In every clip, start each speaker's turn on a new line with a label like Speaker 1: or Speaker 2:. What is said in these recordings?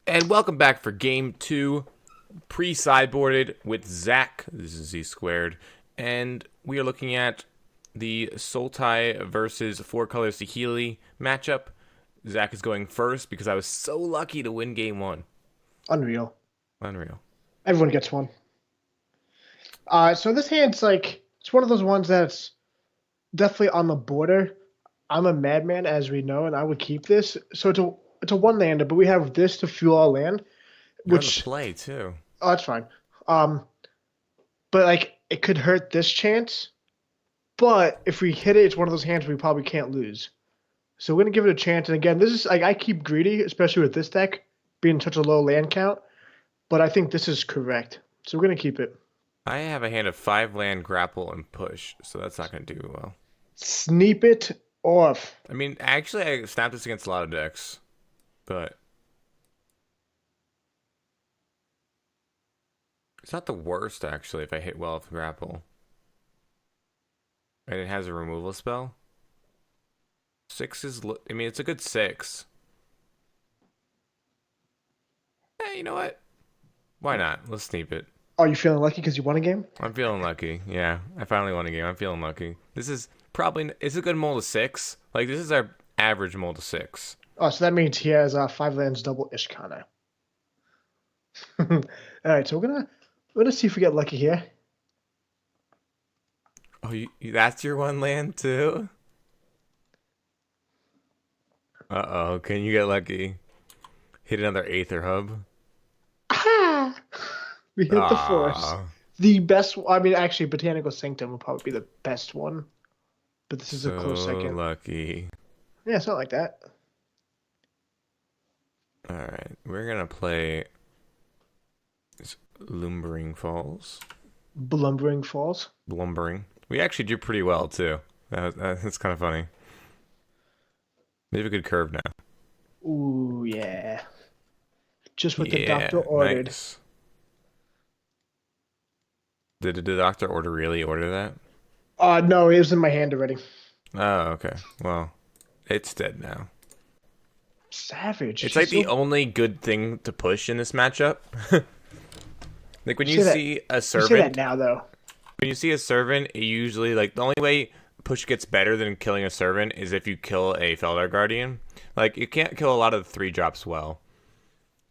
Speaker 1: And welcome back for game two, pre-sideboarded with Zach. This is Z squared. And we are looking at the Sultai versus Four Color Saheeli matchup. Zach is going first because I was so lucky to win game one.
Speaker 2: Unreal.
Speaker 1: Unreal.
Speaker 2: Everyone gets one. So this hand's it's one of those ones that's definitely on the border. I'm a madman, as we know, and I would keep this. So it's a one lander, but we have this to fuel our land,
Speaker 1: You're on the
Speaker 2: which
Speaker 1: play, too.
Speaker 2: that's fine. Um, but it could hurt this chance. But if we hit it, it's one of those hands we probably can't lose. So we're gonna give it a chance. And again, this is I keep greedy, especially with this deck being such a low land count. But I think this is correct. So we're gonna keep it.
Speaker 1: I have a hand of 5 land, grapple, and push, so that's not going to do well.
Speaker 2: Sneep it off.
Speaker 1: I mean, actually, I snapped this against a lot of decks, but it's not the worst, actually, if I hit well with grapple. And it has a removal spell. 6 is, I mean, it's a good 6. Eh, you know what? Why not? Let's sneak it.
Speaker 2: Are you feeling lucky because you won a game?
Speaker 1: I'm feeling lucky. Yeah, I finally won a game. I'm feeling lucky. This is probably, it's a good mold of 6. Like, this is our average mold of 6.
Speaker 2: Oh, so that means he has 5 lands double Ishkana. All right, so we're gonna see if we get lucky here.
Speaker 1: Oh, that's your one land, too? Uh-oh, can you get lucky? Hit another Aether Hub.
Speaker 2: Ah! We hit the force.
Speaker 1: Ah,
Speaker 2: The best. I mean, actually, Botanical Sanctum would probably be the best one, but this is a close
Speaker 1: so
Speaker 2: second.
Speaker 1: lucky.
Speaker 2: Yeah, it's not like that.
Speaker 1: Alright, we're gonna play Lumbering Falls.
Speaker 2: Blumbering Falls.
Speaker 1: Lumbering. We actually do pretty well, too. That's kind of funny. We have a good curve now.
Speaker 2: Ooh, yeah. Just what the
Speaker 1: Yeah,
Speaker 2: doctor ordered.
Speaker 1: nice. Did the doctor really order that?
Speaker 2: No, it was in my hand already.
Speaker 1: Oh, okay. Well, it's dead now.
Speaker 2: Savage.
Speaker 1: It's
Speaker 2: She's
Speaker 1: like the
Speaker 2: so.
Speaker 1: only good thing to push in this matchup. Like when
Speaker 2: You
Speaker 1: you
Speaker 2: say that.
Speaker 1: see a
Speaker 2: You say that
Speaker 1: servant,
Speaker 2: now, though.
Speaker 1: when you see a servant, it usually like the only way push gets better than killing a servant is if you kill a Feldar Guardian. Like you can't kill a lot of the 3 drops well.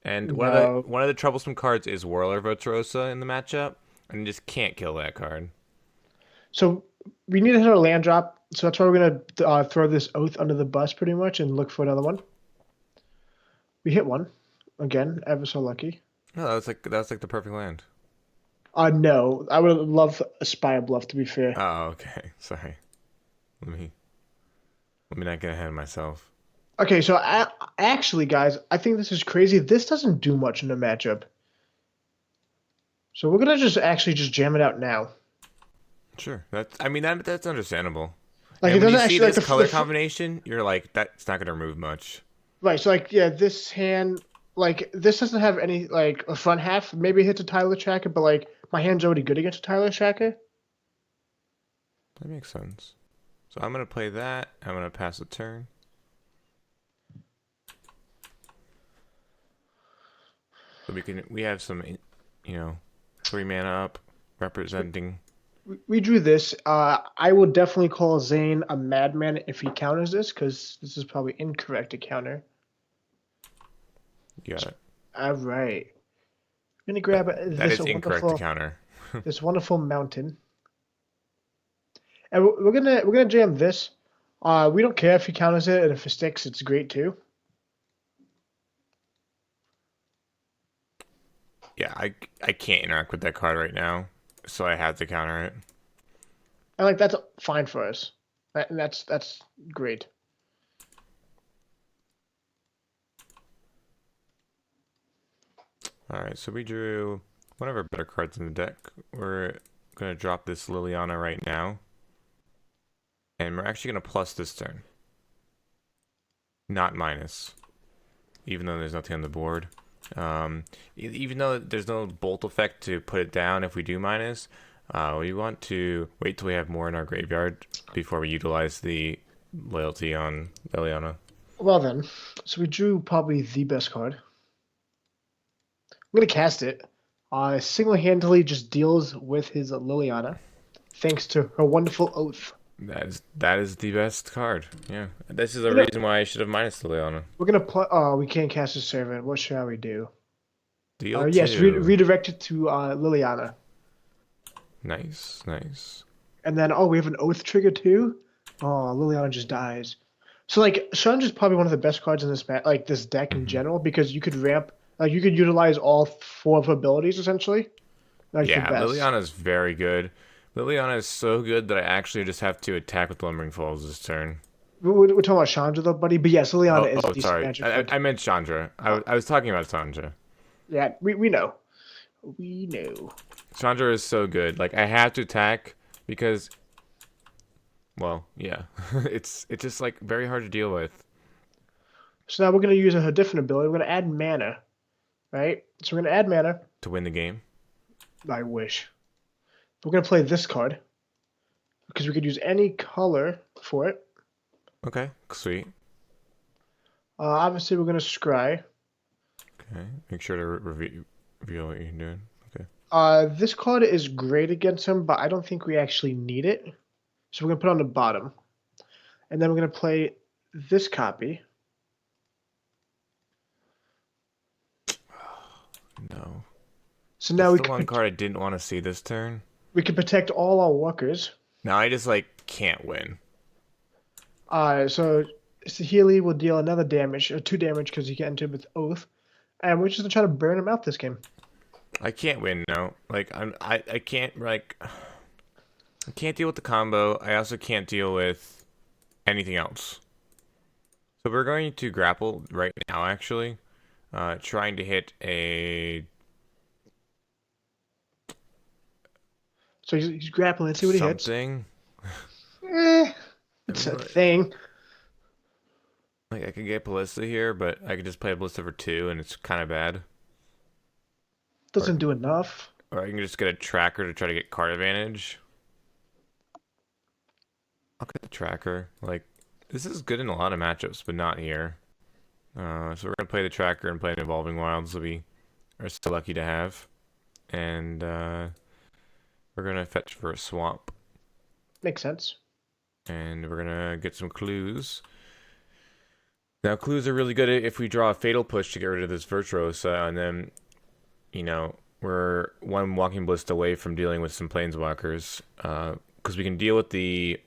Speaker 1: And
Speaker 2: No.
Speaker 1: one of the troublesome cards is Whirler Virtuosa in the matchup, and you just can't kill that card.
Speaker 2: So we need to hit our land drop. So that's why we're gonna throw this oath under the bus pretty much and look for another one. We hit one again, ever so lucky.
Speaker 1: No, that's like the perfect land.
Speaker 2: No, I would love a Spire Bluff to be fair.
Speaker 1: Oh, okay. Sorry. Let me let me not get ahead of myself.
Speaker 2: Okay, so actually, guys, I think this is crazy. This doesn't do much in the matchup. So we're gonna just actually just jam it out now.
Speaker 1: Sure. That's understandable.
Speaker 2: Like
Speaker 1: And
Speaker 2: it
Speaker 1: when you
Speaker 2: doesn't
Speaker 1: see
Speaker 2: actually like
Speaker 1: this color combination, you're like, that's not gonna remove much.
Speaker 2: right. So yeah, this hand this doesn't have any a front half. Maybe it hits a Tyler Tracker, but my hand's already good against a Tyler Tracker.
Speaker 1: That makes sense. So I'm gonna play that. I'm gonna pass a turn. So we have some, 3 mana up representing.
Speaker 2: We drew this. I would definitely call Zane a madman if he counters this, because this is probably incorrect to counter.
Speaker 1: You got it.
Speaker 2: All right. I'm gonna grab
Speaker 1: That
Speaker 2: this
Speaker 1: is incorrect to
Speaker 2: wonderful
Speaker 1: counter.
Speaker 2: this wonderful mountain, and we're gonna jam this. We don't care if he counters it, and if it sticks, it's great too.
Speaker 1: Yeah, I can't interact with that card right now, so I had to counter it.
Speaker 2: And that's fine for us. And that's great.
Speaker 1: All right, so we drew one of our better cards in the deck. We're gonna drop this Liliana right now, and we're actually gonna plus this turn, not minus, even though there's nothing on the board. Even though there's no bolt effect to put it down if we do minus, we want to wait till we have more in our graveyard before we utilize the loyalty on Liliana.
Speaker 2: Well then, so we drew probably the best card. gonna cast it. Single-handedly just deals with his Liliana, thanks to her wonderful oath.
Speaker 1: That is the best card. Yeah, this is a
Speaker 2: You know,
Speaker 1: reason why I should have minus Liliana.
Speaker 2: we're gonna play. Oh, we can't cast a servant. What shall we do?
Speaker 1: Deal
Speaker 2: Yes,
Speaker 1: two.
Speaker 2: redirect it to Liliana,
Speaker 1: Nice, nice.
Speaker 2: and then we have an oath trigger too. Oh, Liliana just dies. So like, Chandra's probably one of the best cards in this like this deck in
Speaker 1: Hmm.
Speaker 2: general because you could ramp, like you could utilize all four of her abilities essentially, like the
Speaker 1: Yeah,
Speaker 2: best.
Speaker 1: Liliana's very good. Liliana is so good that I actually just have to attack with Lumbering Falls this turn.
Speaker 2: We're talking about Chandra though, buddy. But yes, Liliana
Speaker 1: Oh,
Speaker 2: is a
Speaker 1: oh,
Speaker 2: decent
Speaker 1: sorry.
Speaker 2: magic
Speaker 1: I,
Speaker 2: card.
Speaker 1: I meant Chandra.
Speaker 2: Uh,
Speaker 1: I was talking about Chandra.
Speaker 2: yeah, we know. We know.
Speaker 1: Chandra is so good. Like I have to attack because, well, yeah, it's just like very hard to deal with
Speaker 2: So now we're gonna use a different ability. We're gonna add mana, right? So we're gonna add mana.
Speaker 1: to win the game.
Speaker 2: I wish. We're gonna play this card because we could use any color for it.
Speaker 1: Okay, sweet.
Speaker 2: Obviously, we're gonna scry.
Speaker 1: Okay, make sure to reveal what you're doing. Okay.
Speaker 2: This card is great against him, but I don't think we actually need it. So we're gonna put it on the bottom, and then we're gonna play this copy.
Speaker 1: No.
Speaker 2: So now
Speaker 1: That's the one card I didn't want to see this turn.
Speaker 2: we can protect all our walkers.
Speaker 1: Now I just like can't win.
Speaker 2: So Saheeli will deal another damage, or 2 damage, because he got into it with Oath, and we're just gonna try to burn him out this game.
Speaker 1: I can't win now. Like I can't like I can't deal with the combo. I also can't deal with anything else. So we're going to grapple right now actually. Trying to hit a
Speaker 2: So he's grappling. Let's see what he hits.
Speaker 1: something.
Speaker 2: Eh,
Speaker 1: I
Speaker 2: it's
Speaker 1: mean,
Speaker 2: a thing.
Speaker 1: like I could get Ballista here, but I could just play Ballista for 2 and it's kind of bad. Or
Speaker 2: Doesn't do enough.
Speaker 1: or I can just get a tracker to try to get card advantage. I'll get the tracker. Like this is good in a lot of matchups, but not here. So we're gonna play the tracker and play an Evolving Wilds that we are so lucky to have, and we're gonna fetch for a swamp,
Speaker 2: Makes sense.
Speaker 1: and we're gonna get some clues. Now clues are really good if we draw a Fatal Push to get rid of this Virtuosa, and then you know we're one Walking Ballista away from dealing with some Planeswalkers, because we can deal with the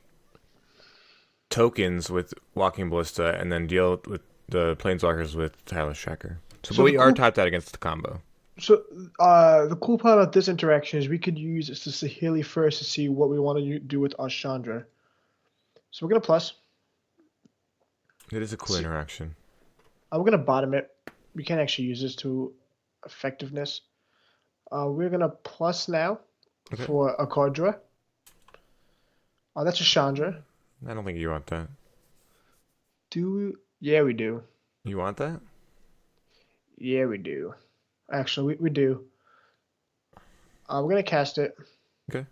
Speaker 1: tokens with Walking Ballista, and then deal with the Planeswalkers with Tireless Tracker. So,
Speaker 2: So
Speaker 1: but
Speaker 2: the
Speaker 1: we are
Speaker 2: cool,
Speaker 1: tapped out against the combo.
Speaker 2: so the cool part about this interaction is we could use the Saheeli first to see what we want to do with Ashandra. So we're gonna plus.
Speaker 1: It is a cool
Speaker 2: See,
Speaker 1: interaction.
Speaker 2: we're gonna bottom it. We can't actually use this to effectiveness. We're gonna plus now
Speaker 1: Okay.
Speaker 2: for a card draw. That's a Chandra.
Speaker 1: I don't think you want that.
Speaker 2: Yeah, we do.
Speaker 1: You want that?
Speaker 2: Yeah, we do. Actually, we do. We're gonna cast it.
Speaker 1: Okay.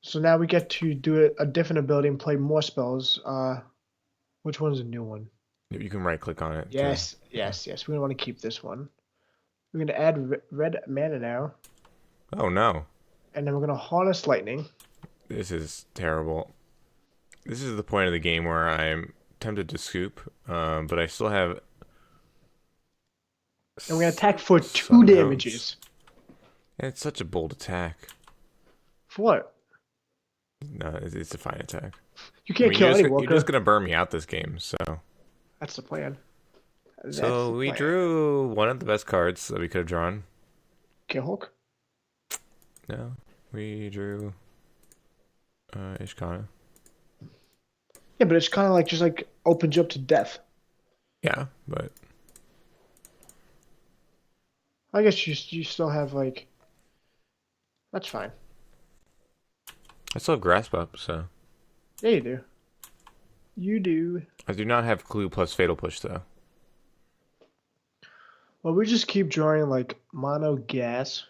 Speaker 2: So now we get to do a different ability and play more spells. Which one's a new one?
Speaker 1: You can right click on it.
Speaker 2: Yes,
Speaker 1: Yeah.
Speaker 2: yes. We're gonna want to keep this one. We're gonna add red mana now,
Speaker 1: Oh no.
Speaker 2: and then we're gonna harness lightning.
Speaker 1: This is terrible. This is the point of the game where I'm tempted to scoop, but I still have
Speaker 2: And we're gonna attack for two
Speaker 1: Sun
Speaker 2: damages.
Speaker 1: And it's such a bold attack.
Speaker 2: For what?
Speaker 1: No, it's a fine attack.
Speaker 2: You
Speaker 1: I
Speaker 2: can't
Speaker 1: mean,
Speaker 2: kill any
Speaker 1: you're
Speaker 2: walker.
Speaker 1: just gonna burn me out this game, so.
Speaker 2: That's the plan. That's
Speaker 1: So
Speaker 2: the
Speaker 1: we
Speaker 2: plan.
Speaker 1: drew one of the best cards that we could have drawn.
Speaker 2: Kill Hulk.
Speaker 1: No, we drew Ishkana.
Speaker 2: Yeah, but it's kind of like just like opens you up to death.
Speaker 1: Yeah, but
Speaker 2: I guess you still have like. That's fine.
Speaker 1: I still have Grasp up, so.
Speaker 2: Yeah, you do. You do.
Speaker 1: I do not have Clue plus Fatal Push, though.
Speaker 2: Well, we just keep drawing like mono gas.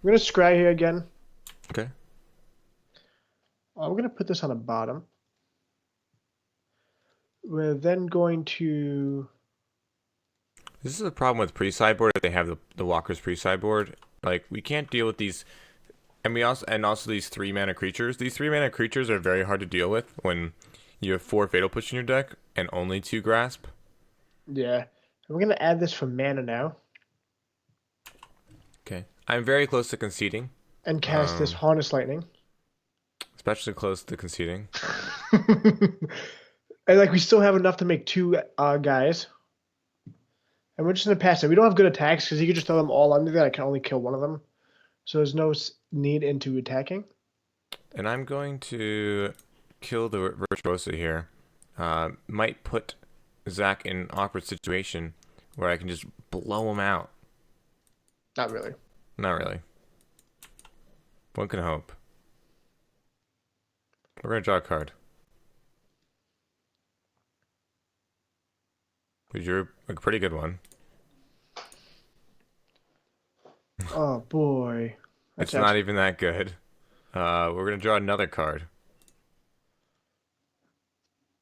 Speaker 2: We're gonna scry here again.
Speaker 1: Okay.
Speaker 2: We're gonna put this on the bottom. We're then going to.
Speaker 1: This is the problem with pre-sideboard. If they have the walkers pre-sideboard, like we can't deal with these, and also these 3 mana creatures. These 3 mana creatures are very hard to deal with when you have 4 Fatal Push in your deck and only 2 Grasp.
Speaker 2: Yeah. We're going to add this for mana now
Speaker 1: Okay, I'm very close to conceding.
Speaker 2: and cast this
Speaker 1: Um,
Speaker 2: Harness Lightning.
Speaker 1: especially close to conceding.
Speaker 2: And like we still have enough to make two guys. And we're just going to pass it. We don't have good attacks because you can just throw them all under there. I can only kill one of them. So there's no need into attacking.
Speaker 1: And I'm going to kill the Virtuosa here. Might put Zach in an awkward situation where I can just blow him out.
Speaker 2: Not really.
Speaker 1: Not really. One can hope. We're going to draw a card. We drew a pretty good one.
Speaker 2: Oh boy.
Speaker 1: It's not even that good. We're going to draw another card.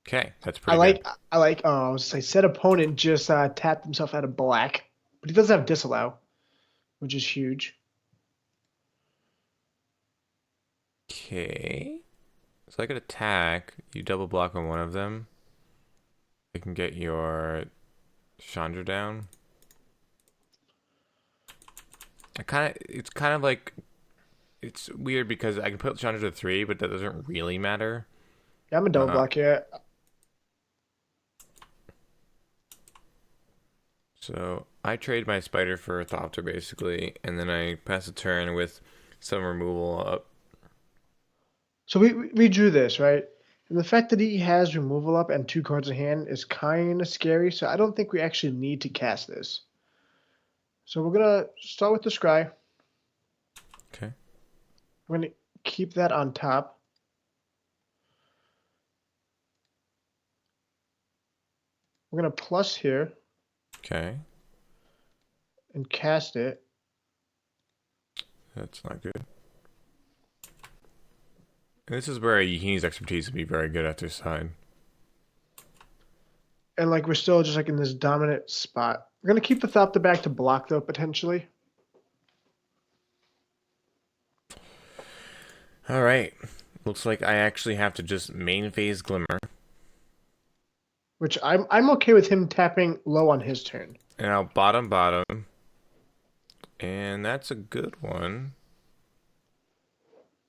Speaker 1: Okay, that's pretty good.
Speaker 2: I like I was say said opponent just tapped himself out of black. But he does have disallow, which is huge.
Speaker 1: Okay. So I could attack. You double block on one of them. I can get your Chandra down. It's kind of like, it's weird because I can put Chandra to 3, but that doesn't really matter.
Speaker 2: Yeah, I'm a double block here.
Speaker 1: So I trade my Spider for a Thopter basically, and then I pass a turn with some removal up.
Speaker 2: So we drew this, right? And the fact that he has removal up and 2 cards in hand is kind of scary. So I don't think we actually need to cast this. So we're gonna start with the Scry.
Speaker 1: Okay.
Speaker 2: We're gonna keep that on top. We're gonna plus here
Speaker 1: Okay.
Speaker 2: and cast it.
Speaker 1: That's not good. And this is where he needs expertise to be very good at this side.
Speaker 2: And like we're still just like in this dominant spot. We're gonna keep the Thopter back to block though, potentially.
Speaker 1: Alright. Looks like I actually have to just main phase Glimmer.
Speaker 2: Which I'm okay with him tapping low on his turn.
Speaker 1: And I'll bottom. And that's a good one.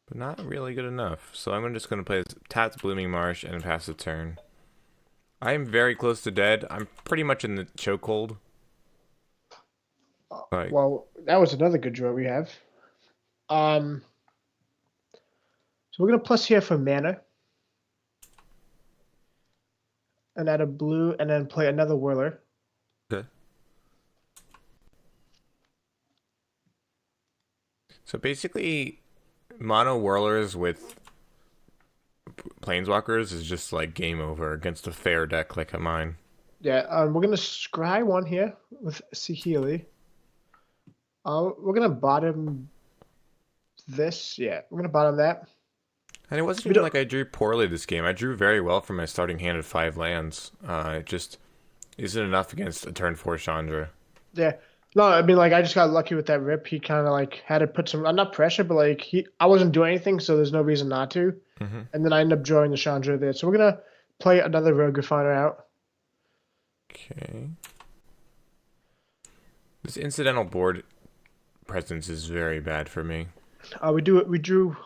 Speaker 1: But not really good enough. So I'm just going to play Tapped Blooming Marsh and pass the turn. I am very close to dead. I'm pretty much in the chokehold.
Speaker 2: Well, that was another good draw we have. So we're gonna plus here for mana. And add a blue and then play another whirler.
Speaker 1: Okay. So basically, mono whirlers with planeswalkers is just like game over against a fair deck like mine.
Speaker 2: Yeah, we're gonna scry one here with Saheeli. We're gonna bottom this. Yeah, we're gonna bottom that.
Speaker 1: And it wasn't even like I drew poorly this game. I drew very well from my starting hand of 5 lands. It just isn't enough against a turn 4 Chandra.
Speaker 2: Yeah. No, I mean like I just got lucky with that rip. He kind of like had to put some not pressure, but like I wasn't doing anything, so there's no reason not to.
Speaker 1: Mm-hmm.
Speaker 2: And then I ended up drawing the Chandra there. So we're gonna play another Rogue Refiner out.
Speaker 1: Okay. This incidental board presence is very bad for me.
Speaker 2: We drew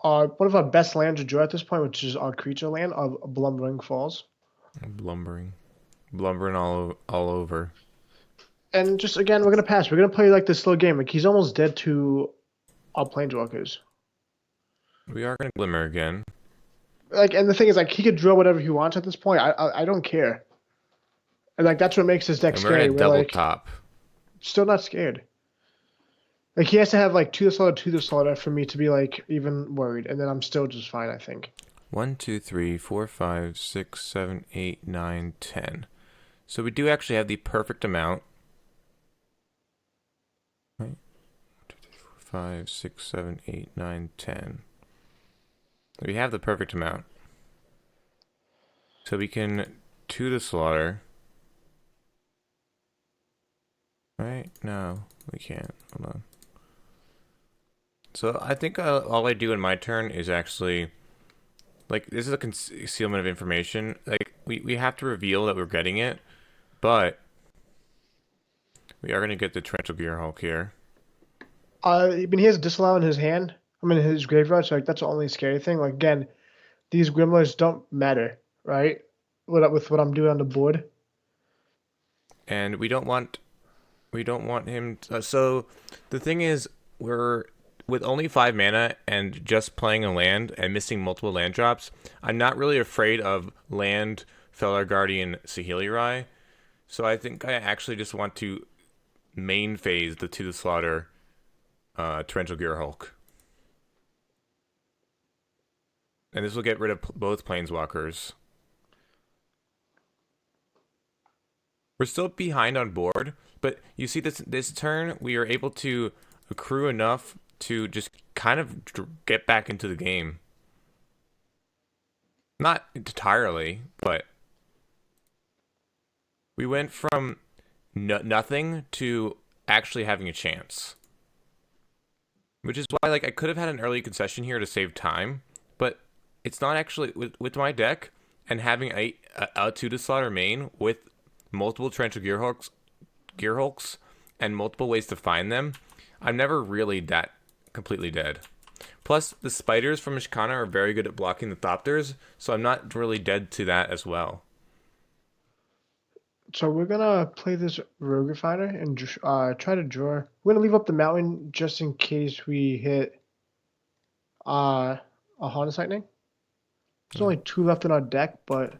Speaker 2: one of our best lands to draw at this point, which is our creature land of Blumbering Falls.
Speaker 1: Blumbering all over.
Speaker 2: And just again, we're gonna pass. We're gonna play like this slow game. Like he's almost dead to our planeswalkers.
Speaker 1: We are gonna Glimmer again.
Speaker 2: Like, and the thing is, like, he could draw whatever he wants at this point. I don't care. And like that's what makes his deck
Speaker 1: And we're
Speaker 2: scary.
Speaker 1: gonna
Speaker 2: We're
Speaker 1: double
Speaker 2: like
Speaker 1: top.
Speaker 2: still not scared. Like he has to have like to the slaughter for me to be like even worried, and then I'm still just fine. I think.
Speaker 1: 1, 2, 3, 4, 5, 6, 7, 8, 9, 10. So we do actually have the perfect amount. Right? 1, 2, 3, 4, 5, 6, 7, 8, 9, 10. We have the perfect amount. So we can to the slaughter. Right? No, we can't. Hold on. So I think all I do in my turn is actually, like, this is a concealment of information. Like, we have to reveal that we're getting it, but we are going to get the Torrential Gearhulk here.
Speaker 2: I mean, he has a disallow in his hand. I mean, his graveyard. So like, that's the only scary thing. Like again, these Gremlins don't matter, right? With what I'm doing on the board.
Speaker 1: And we don't want him to, so the thing is, we're with only 5 mana and just playing a land and missing multiple land drops. I'm not really afraid of land Fellar Guardian Saheeli Rai. So I think I actually just want to main phase the To the Slaughter Torrential Gearhulk. And this will get rid of both Planeswalkers. We're still behind on board, but you see this turn, we are able to accrue enough to just kind of get back into the game. Not entirely, but we went from nothing to actually having a chance. Which is why, like, I could have had an early concession here to save time, but it's not actually with my deck and having a To the Slaughter main with multiple Torrential Gearhulks, and multiple ways to find them. I'm never really that completely dead. Plus, the spiders from Ishkana are very good at blocking the Thopters, so I'm not really dead to that as well.
Speaker 2: So we're gonna play this Rogue Refiner and try to draw. We're gonna leave up the mountain just in case we hit a Harness Lightning. There's only 2 left in our deck, but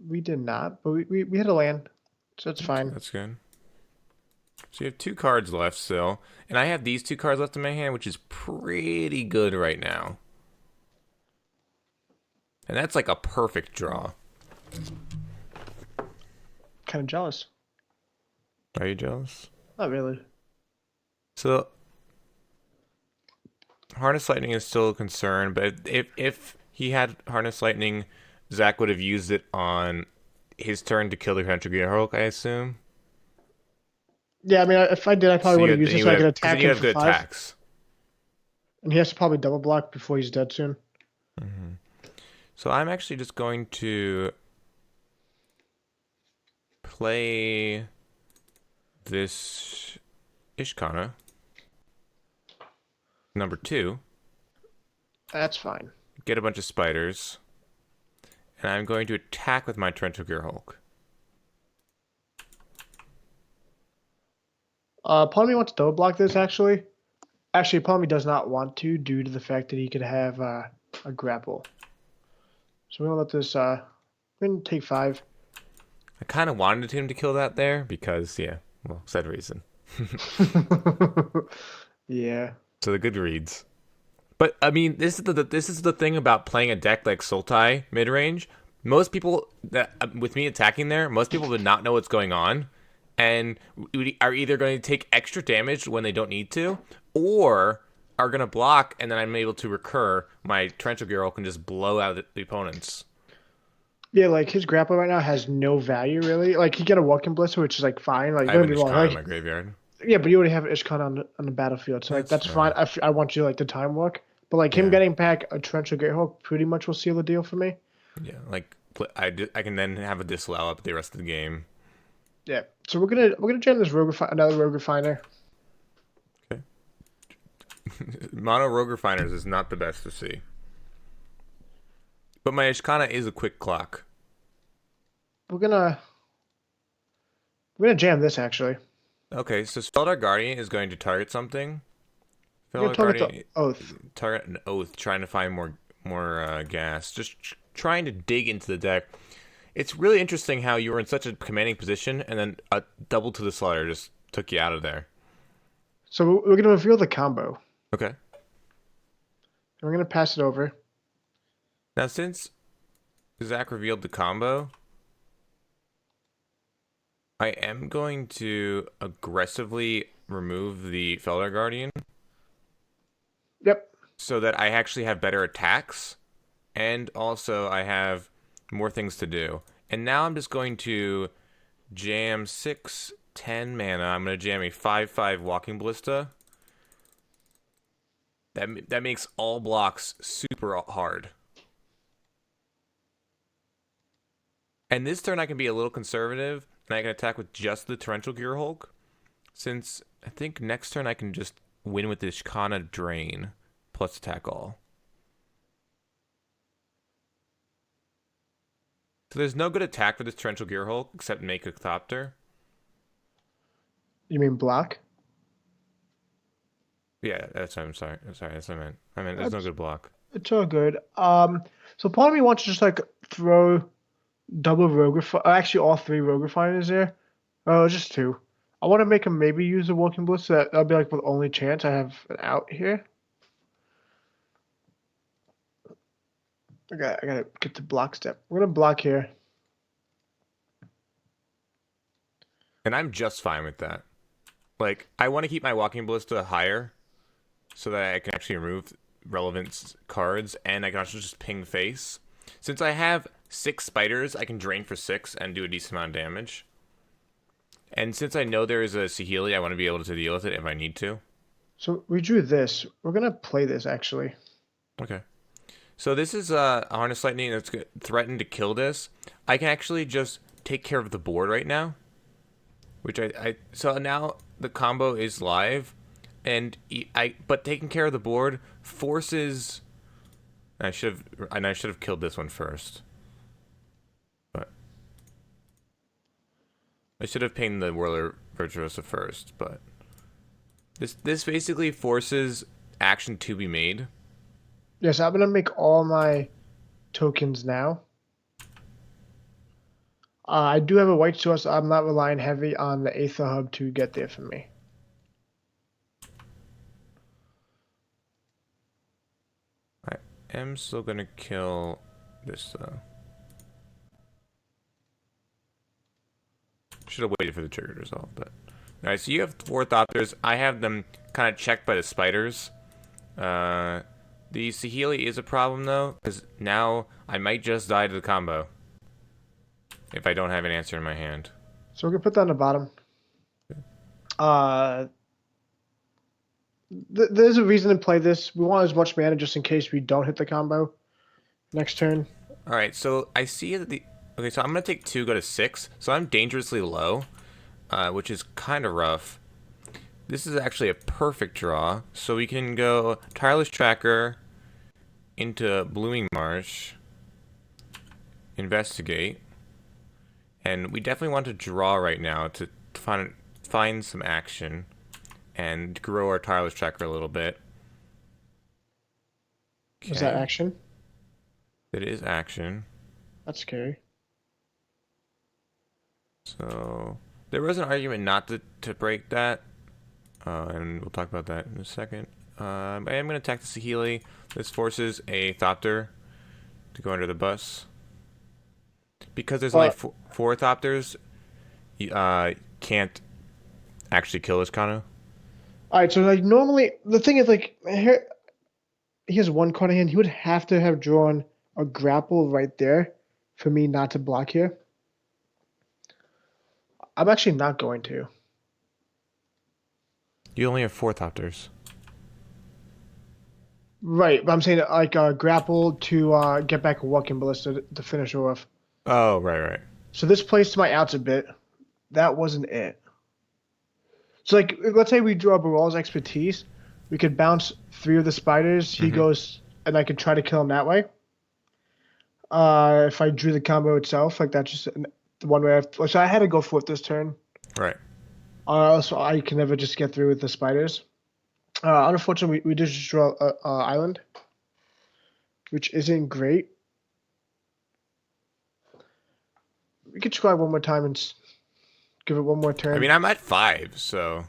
Speaker 2: we did not. But we hit a land, so it's fine.
Speaker 1: That's good. So you have 2 cards left still, and I have these 2 cards left in my hand, which is pretty good right now. And that's like a perfect draw.
Speaker 2: Kind of jealous.
Speaker 1: Are you jealous?
Speaker 2: Not really.
Speaker 1: So Harness Lightning is still a concern, but if he had Harness Lightning, Zach would have used it on his turn to kill the Torrential Gearhulk, I assume.
Speaker 2: Yeah, I mean, if I did, I probably would have used it so I could attack him
Speaker 1: have
Speaker 2: for
Speaker 1: good
Speaker 2: 5.
Speaker 1: attacks.
Speaker 2: And he has to probably double block before he's dead soon.
Speaker 1: Mm-hmm. So I'm actually just going to play this Ishkana, number 2.
Speaker 2: That's fine.
Speaker 1: Get a bunch of spiders. And I'm going to attack with my Torrential Gearhulk.
Speaker 2: Part of me wants to double block this, actually. Actually, part of me does not want to due to the fact that he could have a grapple. So we're going to let this, we're going to take 5.
Speaker 1: I kind of wanted him to kill that there because, yeah, well, said reason.
Speaker 2: Yeah.
Speaker 1: So the good reads. But I mean, this is the thing about playing a deck like Sultai mid-range. Most people that with me attacking there, most people would not know what's going on, and are either going to take extra damage when they don't need to, or are going to block, and then I'm able to recur my Torrential Gearhulk and just blow out the opponents.
Speaker 2: Yeah, like his grapple right now has no value really. Like he get a walking blister, which is like fine. Like
Speaker 1: I
Speaker 2: don't
Speaker 1: have
Speaker 2: get
Speaker 1: an
Speaker 2: me wrong.
Speaker 1: Ishkan
Speaker 2: Like,
Speaker 1: in my graveyard.
Speaker 2: yeah, but you already have Ishkan on the battlefield, so like that's fine. I want you like to time walk, but like him getting back a Torrential Gearhulk pretty much will seal the deal for me.
Speaker 1: Yeah, like I can then have a disallow up the rest of the game.
Speaker 2: Yeah, so we're gonna jam this another Rogue Refiner.
Speaker 1: Okay. Mono Rogue Refiners is not the best to see, but my Ishkana is a quick clock.
Speaker 2: We're gonna jam this actually.
Speaker 1: Okay, so Feldar Guardian is going to target something.
Speaker 2: We're gonna target the Oath.
Speaker 1: Target an Oath, trying to find more gas. Just trying to dig into the deck. It's really interesting how you were in such a commanding position, and then a double to the slaughter just took you out of there.
Speaker 2: So we're gonna reveal the combo.
Speaker 1: Okay.
Speaker 2: And we're gonna pass it over.
Speaker 1: Now, since Zach revealed the combo, I am going to aggressively remove the Feldar Guardian.
Speaker 2: Yep.
Speaker 1: so that I actually have better attacks, and also I have more things to do. And now I'm just going to jam 6, 10 mana. I'm going to jam a 5/5 Walking Ballista. That makes all blocks super hard. And this turn I can be a little conservative, and I can attack with just the Torrential Gear Hulk. Since I think next turn I can just win with this Ishkana Drain plus attack all. So there's no good attack for this Torrential Gear Hulk except make a Thopter.
Speaker 2: You mean block?
Speaker 1: Yeah, that's what I'm sorry. Sorry, that's what I meant. I meant there's no good block.
Speaker 2: It's all good. So part of me wants to just like throw double Rogue actually all three Rogue Refiners there. Oh, just two. I want to make him maybe use the Walking Blitz. That'll be like the only chance I have an out here. I gotta get to block step. We're gonna block here.
Speaker 1: And I'm just fine with that. Like, I want to keep my Walking Ballista higher so that I can actually remove relevant cards, and I can also just ping face. Since I have 6 spiders, I can drain for 6 and do a decent amount of damage. And since I know there is a Saheeli, I want to be able to deal with it if I need to.
Speaker 2: So we drew this. We're gonna play this actually.
Speaker 1: Okay. So this is a Harness Lightning that's threatened to kill this. I can actually just take care of the board right now. Which so now the combo is live, and but taking care of the board forces. I should have killed this one first, but I should have pinged the Whirler Virtuosa first. But this basically forces action to be made.
Speaker 2: Yes, I'm gonna make all my tokens now. I do have a white source. I'm not relying heavy on the Aether Hub to get there for me.
Speaker 1: I am still gonna kill this though. Should have waited for the trigger to resolve, but alright. So you have 4 Thopters. I have them kind of checked by the spiders. The Saheeli is a problem though, because now I might just die to the combo if I don't have an answer in my hand.
Speaker 2: So we're gonna put that on the bottom. There's a reason to play this. We want as much mana just in case we don't hit the combo next turn.
Speaker 1: All right, so I see that okay, so I'm gonna take 2, go to 6. So I'm dangerously low, which is kind of rough. This is actually a perfect draw. So we can go Tireless Tracker into Blooming Marsh, investigate, and we definitely want to draw right now to find some action and grow our Tireless Tracker a little bit.
Speaker 2: Okay. Is that action?
Speaker 1: It is action.
Speaker 2: That's scary.
Speaker 1: So there was an argument not to break that, and we'll talk about that in a second. I am going to attack the Saheeli. This forces a Thopter to go under the bus. Because there's only 4 Thopters, you can't actually kill this Kano.
Speaker 2: Alright, so like normally, the thing is like, here, he has 1 card in hand. He would have to have drawn a grapple right there for me not to block here. I'm actually not going to.
Speaker 1: You only have 4 Thopters.
Speaker 2: Right, but I'm saying like grapple to get back a Walking Ballista to finish her off.
Speaker 1: Oh, right.
Speaker 2: So this plays to my outs a bit. That wasn't it. So like, let's say we draw Baral's Expertise. We could bounce 3 of the spiders. He goes, and I could try to kill him that way. If I drew the combo itself, like that's just the one way. So I had to go for it this turn.
Speaker 1: Right.
Speaker 2: So I can never just get through with the spiders. Unfortunately, we did just draw Island, which isn't great. We could try one more time and give it one more turn.
Speaker 1: I mean, I'm at 5, so.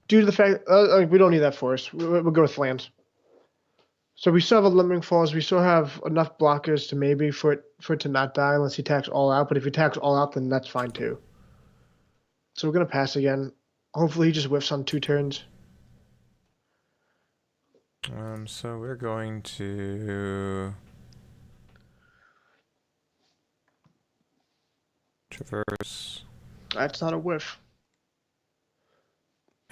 Speaker 2: Due to the fact we don't need that force, we'll go with lands. So we still have a Limiting Falls. We still have enough blockers to maybe for it to not die unless he attacks all out. But if he attacks all out, then that's fine too. So we're gonna pass again. Hopefully he just whiffs on 2 turns.
Speaker 1: So we're going to traverse,
Speaker 2: That's not a whiff.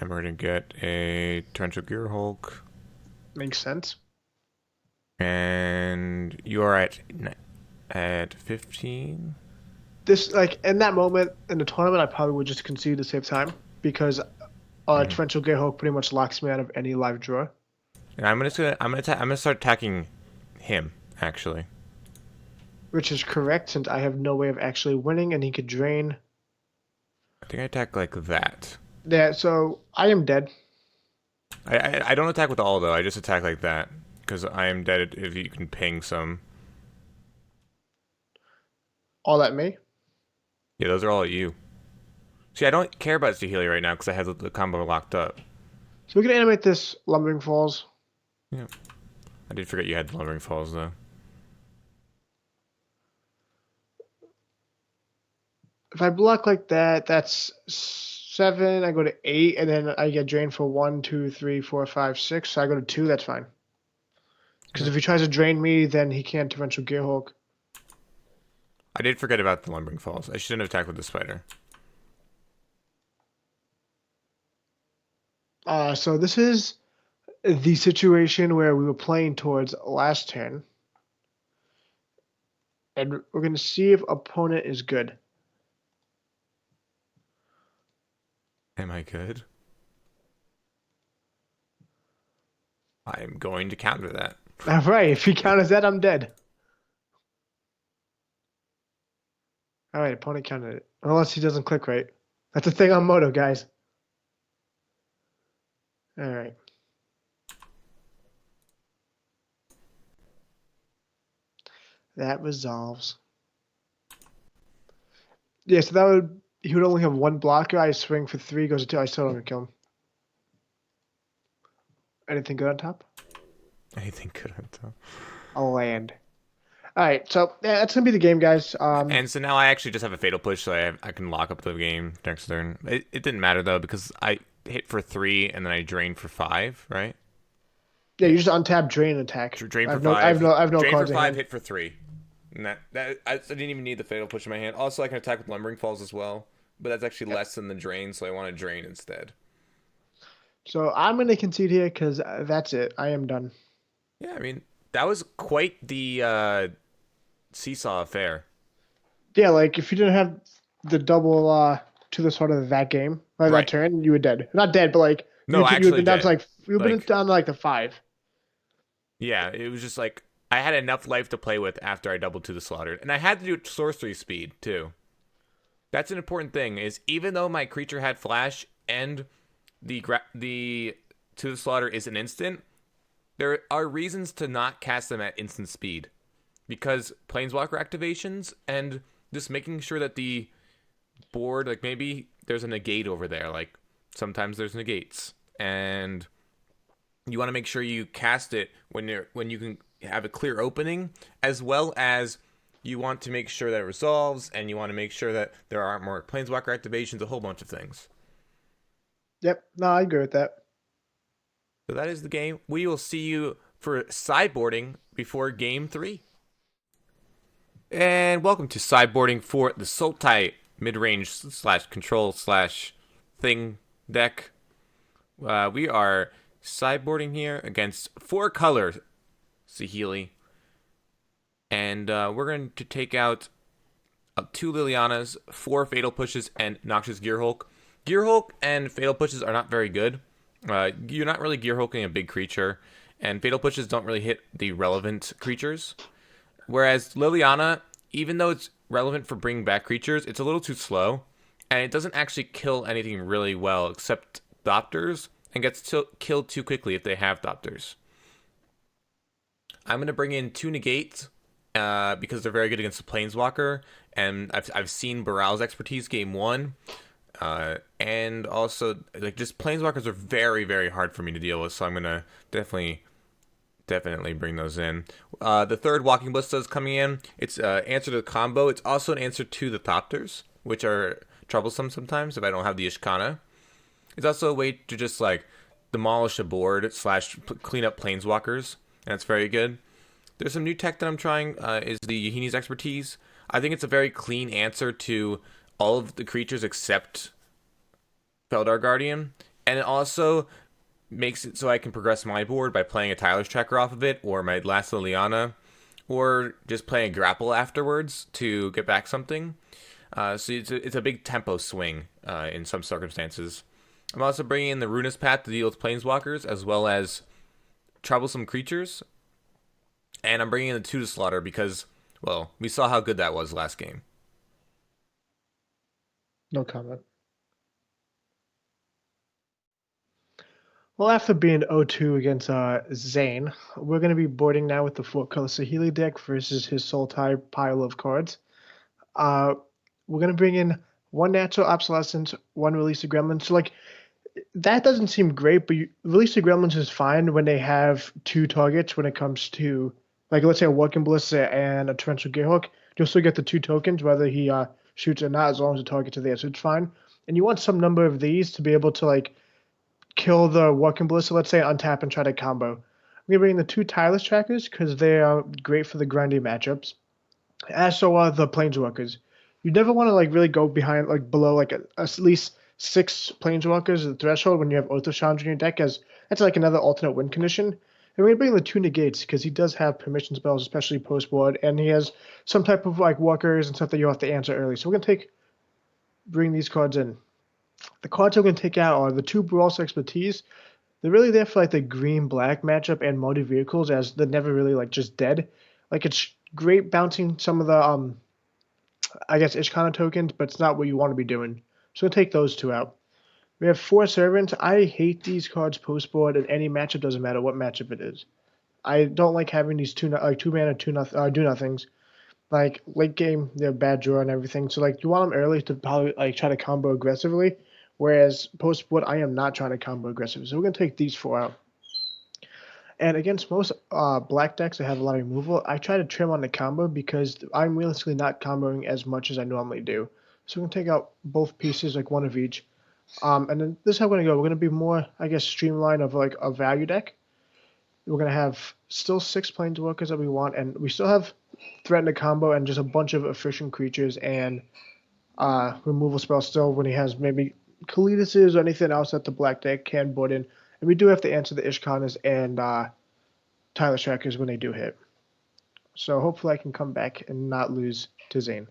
Speaker 1: and we're gonna get a torrential gear Hulk.
Speaker 2: Makes sense.
Speaker 1: And you are at 15.
Speaker 2: This like in that moment in the tournament, I probably would just concede to save time because Torrential Gay Hulk pretty much locks me out of any live draw.
Speaker 1: And I'm gonna start attacking him actually.
Speaker 2: Which is correct since I have no way of actually winning and he could drain.
Speaker 1: I think I attack like that.
Speaker 2: Yeah, so I am dead.
Speaker 1: I don't attack with all though. I just attack like that because I am dead if you can ping some.
Speaker 2: All at me.
Speaker 1: Yeah, those are all at you. See, I don't care about Saheeli right now because I have the combo locked up.
Speaker 2: So we can animate this Lumbering Falls.
Speaker 1: Yeah. I did forget you had the Lumbering Falls though.
Speaker 2: If I block like that, that's 7. I go to 8, and then I get drained for 1, 2, 3, 4, 5, 6. So I go to 2. That's fine. Because if he tries to drain me, then he can't Torrential Gear Hulk.
Speaker 1: I did forget about the Lumbering Falls. I shouldn't have attacked with the spider.
Speaker 2: So this is the situation where we were playing towards last turn. And we're going to see if opponent is good.
Speaker 1: Am I good? I am going to counter that.
Speaker 2: All right, if he counters that, I'm dead. All right, opponent countered it. Unless he doesn't click right. That's a thing on Moto, guys. All right. That resolves. Yeah, so that would he would only have one blocker. I swing for 3, goes to 2. I still don't kill him. Anything good on top?
Speaker 1: Anything good on top?
Speaker 2: A land. All right, so yeah, that's gonna be the game, guys.
Speaker 1: And so now I actually just have a fatal push, so I can lock up the game next turn. It didn't matter though because I hit for 3 and then I drain for 5, right?
Speaker 2: Yeah, you just untap, drain, attack.
Speaker 1: Drain for 5.
Speaker 2: I have no
Speaker 1: drain
Speaker 2: cards
Speaker 1: for
Speaker 2: in
Speaker 1: 5,
Speaker 2: hand.
Speaker 1: hit for 3. And I didn't even need the fatal push in my hand. Also, I can attack with Lumbering Falls as well, but that's actually less than the drain, so I want to drain instead.
Speaker 2: So I'm gonna concede here because that's it. I am done.
Speaker 1: Yeah, I mean that was quite the seesaw affair.
Speaker 2: Yeah, like if you didn't have the double to the sort of that game, like
Speaker 1: Right.
Speaker 2: that turn, you were dead. Not dead, but like
Speaker 1: No,
Speaker 2: you
Speaker 1: actually
Speaker 2: would been down
Speaker 1: dead.
Speaker 2: to like you've been
Speaker 1: Like-
Speaker 2: down to like the 5.
Speaker 1: Yeah, it was just like I had enough life to play with after I doubled to the slaughtered, and I had to do sorcery speed too. That's an important thing. Is even though my creature had flash and the to the slaughter is an instant, there are reasons to not cast them at instant speed, because planeswalker activations and just making sure that the board, like maybe there's a negate over there, like sometimes there's negates, and you want to make sure you cast it when you can have a clear opening, as well as you want to make sure that it resolves, and you want to make sure that there aren't more planeswalker activations, a whole bunch of things.
Speaker 2: Yep, no, I agree with that.
Speaker 1: So that is the game. We will see you for sideboarding before game 3. And welcome to sideboarding for the Sultai midrange / control / thing deck. We are sideboarding here against 4 color Saheeli. And we're going to take out 2 Lilianas, 4 Fatal Pushes, and Noxious Gear Hulk. Gear Hulk and Fatal Pushes are not very good. You're not really Gear Hulking a big creature, and Fatal Pushes don't really hit the relevant creatures. Whereas Liliana, even though it's relevant for bringing back creatures, it's a little too slow, and it doesn't actually kill anything really well except Thopters, and gets killed too quickly if they have Thopters. I'm going to bring in 2 Negates, because they're very good against the Planeswalker, and I've seen Baral's expertise game 1, and also like just Planeswalkers are very, very hard for me to deal with, so I'm going to definitely bring those in. The 3rd Walking Ballista is coming in. It's an answer to the combo. It's also an answer to the Thopters, which are troublesome sometimes if I don't have the Ishkana. It's also a way to just like demolish a board slash clean up planeswalkers, and it's very good. There's some new tech that I'm trying. Is the Yahini's expertise. I think it's a very clean answer to all of the creatures except Feldar Guardian, and it also makes it so I can progress my board by playing a Tyler's Tracker off of it, or my last Liliana, or just playing a grapple afterwards to get back something. So it's a big tempo swing in some circumstances. I'm also bringing in the Runus Path to deal with planeswalkers as well as troublesome creatures, and I'm bringing in the two to slaughter because, well, we saw how good that was last game.
Speaker 2: No comment. Well, after being 0-2 against Zane, we're going to be boarding now with the 4-color Saheeli deck versus his Sultai pile of cards. Uh, we're going to bring in one Natural Obsolescence, one Release of Gremlins. So, like, that doesn't seem great, but Release of Gremlins is fine when they have two targets when it comes to, like, let's say a Walking Ballista and a Torrential Gearhawk. You'll still get the two tokens, whether he shoots or not, as long as the target's are there, so it's fine. And you want some number of these to be able to, like, kill the Walking Ballista, let's say, untap and try to combo. I'm going to bring in the two Tireless Trackers because they are great for the grindy matchups, as so are the Planeswalkers. You never want to like really go behind like below like at least six Planeswalkers the threshold when you have Oath of Chandra in your deck, as that's like another alternate win condition. And we're going to bring in the two Negates because he does have permission spells, especially post board, and he has some type of like walkers and stuff that you have to answer early. So we're going to bring these cards in. The cards I'm going to take out are the two Brawl's Expertise. They're really there for like the green-black matchup and multi vehicles, as they're never really like just dead. Like it's great bouncing some of the I guess Ishkana tokens, but it's not what you want to be doing. So we'll take those two out. We have four Servants. I hate these cards post board in any matchup, doesn't matter what matchup it is. I don't like having these two mana do nothings. Like late game, they're bad draw and everything. So like you want them early to probably like try to combo aggressively. Whereas post board, I am not trying to combo aggressive. So we're gonna take these four out. And against most black decks that have a lot of removal, I try to trim on the combo because I'm realistically not comboing as much as I normally do. So we're going to take out both pieces, like one of each. And then this is how we're going to go. We're going to be more, I guess, streamlined of like a value deck. We're going to have still six Planeswalkers that we want, and we still have Threaten to combo and just a bunch of efficient creatures and removal spells still when he has maybe Kalidases or anything else that the black deck can board in. And we do have to answer the Ishkanas and Tyler Trackers when they do hit. So hopefully I can come back and not lose to Zane.